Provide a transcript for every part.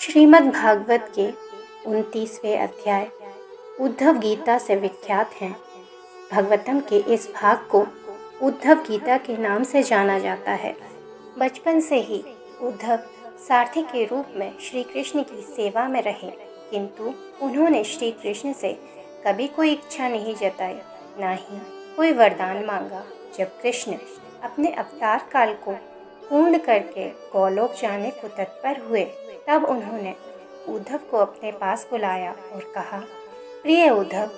श्रीमद् भागवत के 29वें अध्याय उद्धव गीता से विख्यात हैं। भागवतम के इस भाग को उद्धव गीता के नाम से जाना जाता है। बचपन से ही उद्धव सारथी के रूप में श्री कृष्ण की सेवा में रहे, किंतु उन्होंने श्री कृष्ण से कभी कोई इच्छा नहीं जताई, ना ही कोई वरदान मांगा। जब कृष्ण अपने अवतार काल को पूर्ण करके गोलोक जाने को तत्पर हुए, तब उन्होंने उद्धव को अपने पास बुलाया और कहा, प्रिय उद्धव,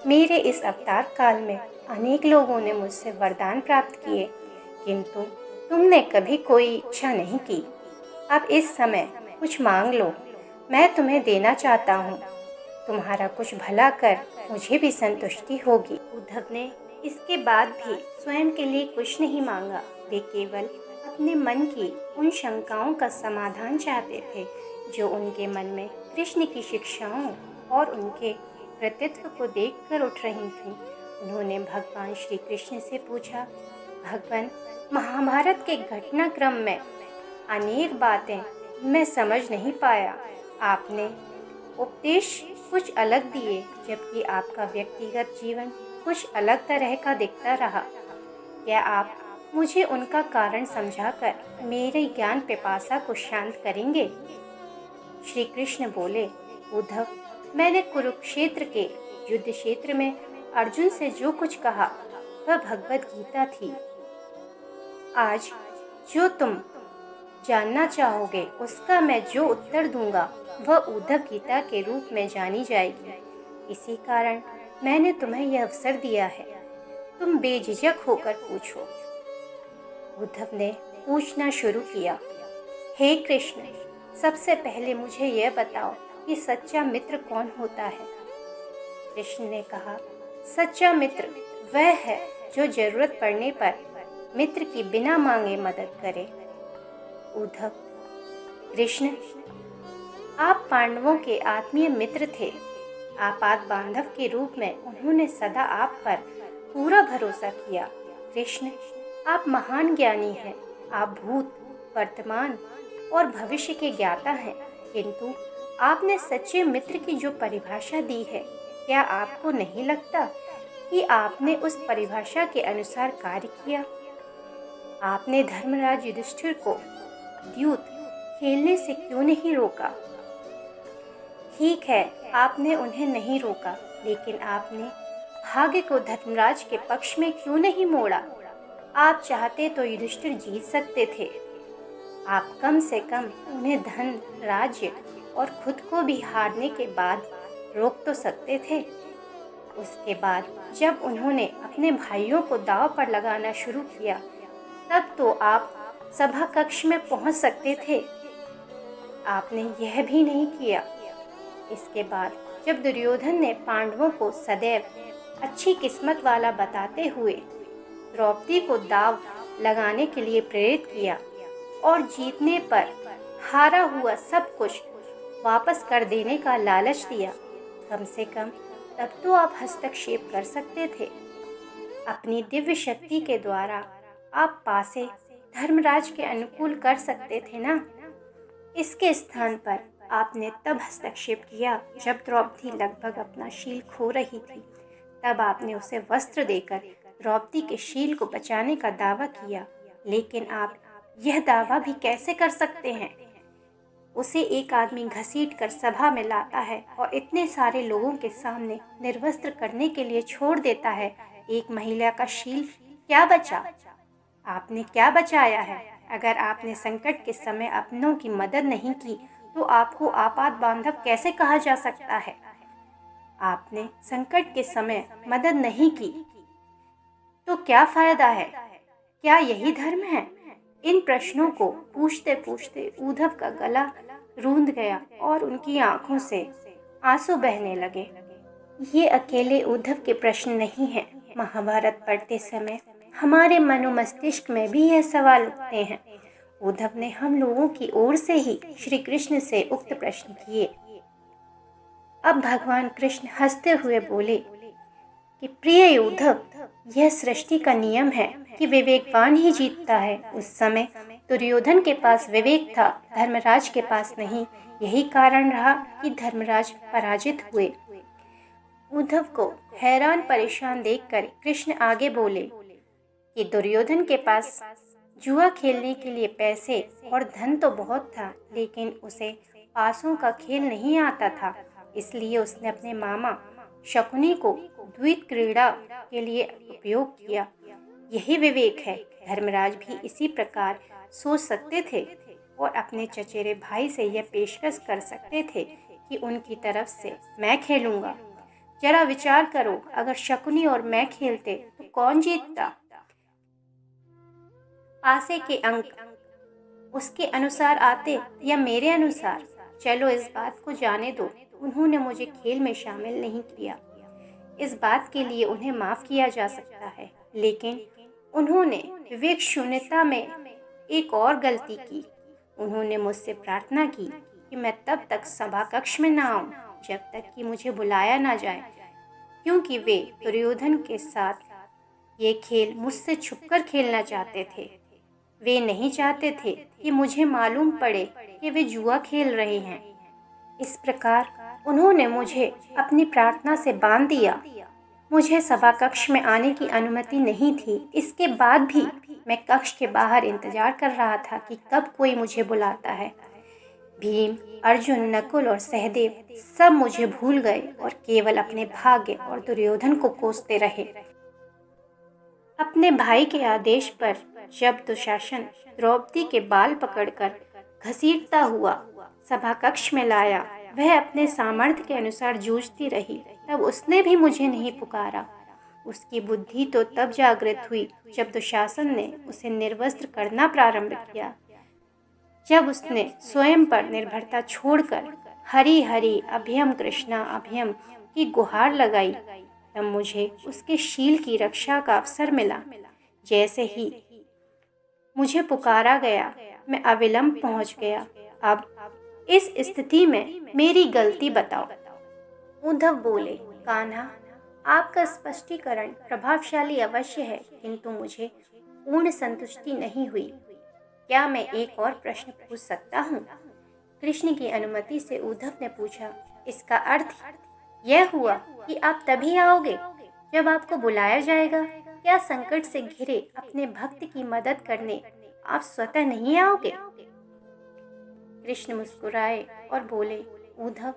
मेरे इस अवतार काल में अनेक लोगों ने मुझसे वरदान प्राप्त किए, किंतु तुमने कभी कोई इच्छा नहीं की। अब इस समय कुछ मांग लो, मैं तुम्हें देना चाहता हूँ। तुम्हारा कुछ भला कर मुझे भी संतुष्टि होगी। उद्धव ने इसके बाद भी स्वयं के लिए कुछ नहीं मांगा। वे केवल अपने मन की उन शंकाओं का समाधान चाहते थे जो उनके मन में कृष्ण की शिक्षाओं और उनके कृतित्व को देखकर उठ रही थीं। उन्होंने भगवान श्री कृष्ण से पूछा, भगवान, महाभारत के घटनाक्रम में अनेक बातें मैं समझ नहीं पाया। आपने उपदेश कुछ अलग दिए, जबकि आपका व्यक्तिगत जीवन कुछ अलग तरह का दिखता रहा। क्या आप मुझे उनका कारण समझाकर मेरे ज्ञान पिपासा को शांत करेंगे? श्री कृष्ण बोले, उद्धव, मैंने कुरुक्षेत्र के युद्ध क्षेत्र में अर्जुन से जो कुछ कहा वह भगवत गीता थी। आज जो तुम जानना चाहोगे उसका मैं जो उत्तर दूंगा वह उद्धव गीता के रूप में जानी जाएगी। इसी कारण मैंने तुम्हें यह अवसर दिया है। तुम बेझिझक होकर पूछो। उद्धव ने पूछना शुरू किया, हे कृष्ण, सबसे पहले मुझे यह बताओ कि सच्चा मित्र कौन होता है? कृष्ण ने कहा, सच्चा मित्र वह है जो जरूरत पड़ने पर मित्र की बिना मांगे मदद करे। उद्धव, कृष्ण, आप पांडवों के आत्मीय मित्र थे। आपात बांधव के रूप में उन्होंने सदा आप पर पूरा भरोसा किया। कृष्ण, आप महान ज्ञानी हैं। आप भूत, वर्तमान और भविष्य के ज्ञाता हैं, किंतु आपने सच्चे मित्र की जो परिभाषा दी है, क्या आपको नहीं लगता कि आपने उस परिभाषा के अनुसार कार्य किया? आपने धर्मराज युधिष्ठिर को द्यूत खेलने से क्यों नहीं रोका? ठीक है, आपने उन्हें नहीं रोका, लेकिन आपने भाग्य को धर्मराज के पक्ष में क्यों नहीं मोड़ा? आप चाहते तो युधिष्ठिर जीत सकते थे। आप कम से कम उन्हें धन, राज्य और खुद को भी हारने के बाद रोक तो सकते थे। उसके बाद जब उन्होंने अपने भाइयों को दांव पर लगाना शुरू किया, तब तो आप सभा कक्ष में पहुंच सकते थे। आपने यह भी नहीं किया। इसके बाद जब दुर्योधन ने पांडवों को सदैव अच्छी किस्मत वाला बताते हुए द्रौपदी को दांव लगाने के लिए प्रेरित किया और जीतने पर हारा हुआ सब कुछ वापस कर देने का लालच दिया, कम से कम तब तो आप हस्तक्षेप कर सकते थे। अपनी दिव्य शक्ति के द्वारा आप पासे धर्मराज के अनुकूल कर सकते थे ना। इसके स्थान पर आपने तब हस्तक्षेप किया जब द्रौपदी लगभग अपना शील खो रही थी। तब आपने उसे वस्त्र देकर द्रौपदी के शील को बचाने का दावा किया। लेकिन आप यह दावा भी कैसे कर सकते हैं? उसे एक आदमी घसीट कर सभा में लाता है और इतने सारे लोगों के सामने निर्वस्त्र करने के लिए छोड़ देता है। एक महिला का शील क्या बचा? आपने क्या बचाया है? अगर आपने संकट के समय अपनों की मदद नहीं की तो आपको आपात बांधव कैसे कहा जा सकता है? आपने संकट के समय मदद नहीं की तो क्या फायदा है? क्या यही धर्म है? इन प्रश्नों को पूछते पूछते उद्धव का गला रूंध गया और उनकी आंखों से आंसू बहने लगे। ये अकेले उद्धव के प्रश्न नहीं हैं। महाभारत पढ़ते समय हमारे मनोमस्तिष्क में भी यह सवाल उठते हैं। उद्धव ने हम लोगों की ओर से ही श्री कृष्ण से उक्त प्रश्न किए। अब भगवान कृष्ण हंसते हुए बोले कि प्रिय उद्धव, यह सृष्टि का नियम है। कि विवेकवान ही जीतता है। उस समय दुर्योधन के पास विवेक था, धर्मराज के पास नहीं। यही कारण रहा कि धर्मराज पराजित हुए। उद्धव को हैरान परेशान देखकर कृष्ण आगे बोले कि दुर्योधन के पास जुआ खेलने के लिए पैसे और धन तो बहुत था, लेकिन उसे पासों का खेल नहीं आता था। इसलिए उसने अपने मामा शकुनी को द्वैत क्रीड़ा के लिए उपयोग किया। यही विवेक है। धर्मराज भी इसी प्रकार सोच सकते थे और अपने चचेरे भाई से यह पेशकश कर सकते थे कि उनकी तरफ से मैं खेलूंगा। जरा विचार करो, अगर शकुनी और मैं खेलते तो कौन जीतता? पासे के अंक उसके अनुसार आते या मेरे अनुसार? चलो इस बात को जाने दो। उन्होंने मुझे खेल में शामिल नहीं किया। इस बात के लिए उन्हें माफ किया जा सकता है, लेकिन उन्होंने विवेक शून्यता में एक और गलती की। उन्होंने मुझसे प्रार्थना की कि मैं तब तक सभा कक्ष में न आऊं जब तक कि मुझे बुलाया ना जाए, क्योंकि वे दुर्योधन के साथ ये खेल मुझसे छुपकर खेलना चाहते थे। वे नहीं चाहते थे कि मुझे मालूम पड़े कि वे जुआ खेल रहे हैं। इस प्रकार उन्होंने मुझे अपनी प्रार्थना से बांध दिया। मुझे सभा कक्ष में आने की अनुमति नहीं थी। इसके बाद भी मैं कक्ष के बाहर इंतजार कर रहा था कि कब कोई मुझे बुलाता है। भीम, अर्जुन, नकुल और सहदेव सब मुझे भूल गए और केवल अपने भाग्य और दुर्योधन को कोसते रहे। अपने भाई के आदेश पर जब दुशासन द्रौपदी के बाल पकड़कर घसीटता हुआ सभा कक्ष में लाया, वह अपने सामर्थ्य के अनुसार जूझती रही। तब उसने भी मुझे नहीं पुकारा। उसकी बुद्धि तो तब जागृत हुई जब दुशासन ने उसे निर्वस्त्र करना प्रारंभ किया। जब उसने स्वयं पर निर्भरता छोड़कर हरि हरि अभयम कृष्णा अभयम की गुहार लगाई, तब मुझे उसके शील की रक्षा का अवसर मिला। जैसे ही मुझे पुकारा गया, मैं अविलंब पहुंच गया। अब इस स्थिति में मेरी गलती बताओ। उद्धव बोले, कान्हा, आपका स्पष्टीकरण प्रभावशाली अवश्य है, किंतु मुझे पूर्ण संतुष्टि नहीं हुई। क्या मैं एक और प्रश्न पूछ सकता हूँ? कृष्ण की अनुमति से उद्धव ने पूछा। इसका अर्थ यह हुआ कि आप तभी आओगे जब आपको बुलाया जाएगा। क्या संकट से घिरे अपने भक्त की मदद करने आप स्वतः नहीं आओगे? कृष्ण मुस्कुराए और बोले, उद्धव,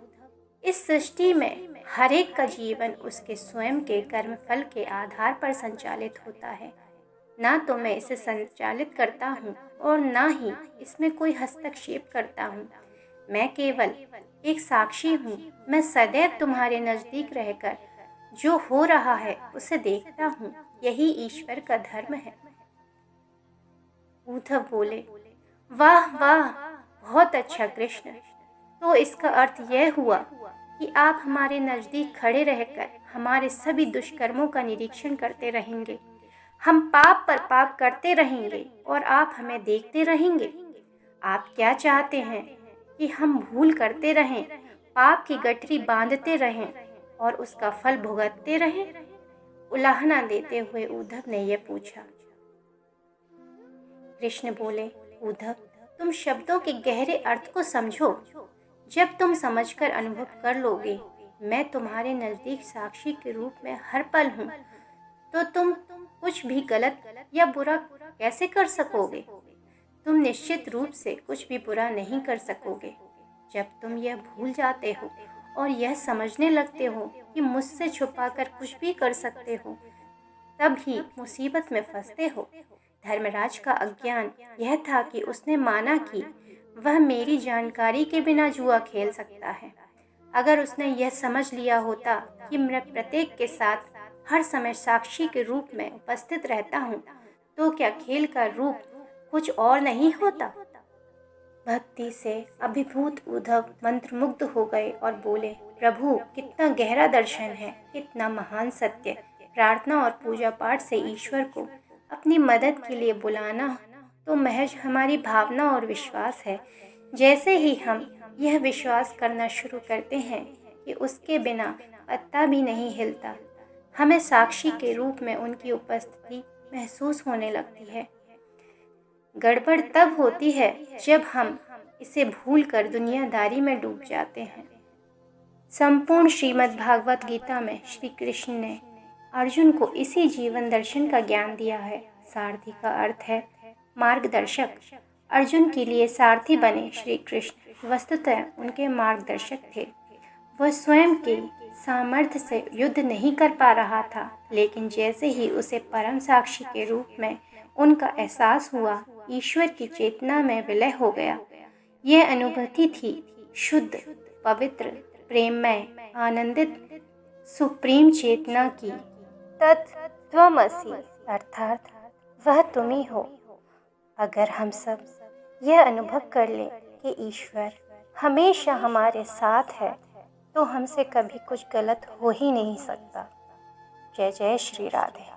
इस सृष्टि में हर एक का जीवन उसके स्वयं के कर्मफल के आधार पर संचालित होता है। ना तो मैं इसे संचालित करता हूँ और ना ही इसमें कोई हस्तक्षेप करता हूँ। मैं केवल एक साक्षी हूँ। मैं सदैव तुम्हारे नजदीक रहकर जो हो रहा है उसे देखता हूँ। यही ईश्वर का धर्म है। उद्धव बोले, वाह वाह, बहुत अच्छा कृष्ण। तो इसका अर्थ यह हुआ कि आप हमारे नजदीक खड़े रहकर हमारे सभी दुष्कर्मों का निरीक्षण करते रहेंगे। हम पाप पर पाप करते रहेंगे और आप हमें देखते रहेंगे। आप क्या चाहते हैं कि हम भूल करते रहें, पाप की गठरी बांधते रहें और उसका फल भुगतते रहें? उलाहना देते हुए उद्धव ने यह पूछा। कृष्ण बोले, उद्धव, तुम शब्दों के गहरे अर्थ को समझो। जब तुम समझकर अनुभव कर लोगे, मैं तुम्हारे नजदीक साक्षी के रूप में हर पल हूँ, तो तुम कुछ भी गलत या बुरा कैसे कर सकोगे? तुम निश्चित रूप से कुछ भी बुरा नहीं कर सकोगे। जब तुम यह भूल जाते हो और यह समझने लगते हो कि मुझसे छुपाकर कुछ भी कर सकते हो, तब ही मुसीबत में फंसते हो। धर्मराज का अज्ञान यह था कि उसने माना कि वह मेरी जानकारी के बिना जुआ खेल सकता है। अगर उसने यह समझ लिया होता कि मैं प्रत्येक के साथ हर समय साक्षी के रूप में उपस्थित रहता हूँ, तो क्या खेल का रूप कुछ और नहीं होता? भक्ति से अभिभूत उद्धव मंत्रमुग्ध हो गए और बोले, प्रभु, कितना गहरा दर्शन है, कितना महान सत्य। प्रार्थना और पूजा पाठ से ईश्वर को अपनी मदद के लिए बुलाना तो महज हमारी भावना और विश्वास है। जैसे ही हम यह विश्वास करना शुरू करते हैं कि उसके बिना पत्ता भी नहीं हिलता, हमें साक्षी के रूप में उनकी उपस्थिति महसूस होने लगती है। गड़बड़ तब होती है जब हम इसे भूलकर दुनियादारी में डूब जाते हैं। संपूर्ण श्रीमद् भागवत गीता में श्री कृष्ण ने अर्जुन को इसी जीवन दर्शन का ज्ञान दिया है। सारथी का अर्थ है मार्गदर्शक। अर्जुन के लिए सारथी बने श्री कृष्ण वस्तुतः उनके मार्गदर्शक थे। वह स्वयं के सामर्थ्य से युद्ध नहीं कर पा रहा था, लेकिन जैसे ही उसे परम साक्षी के रूप में उनका एहसास हुआ, ईश्वर की चेतना में विलय हो गया। यह अनुभूति थी शुद्ध, पवित्र, प्रेममय, आनंदित, सुप्रीम चेतना की। तत्त्वमसि अर्थात वह तुम ही हो। अगर हम सब यह अनुभव कर लें कि ईश्वर हमेशा हमारे साथ है, तो हमसे कभी कुछ गलत हो ही नहीं सकता। जय जय श्री राधे।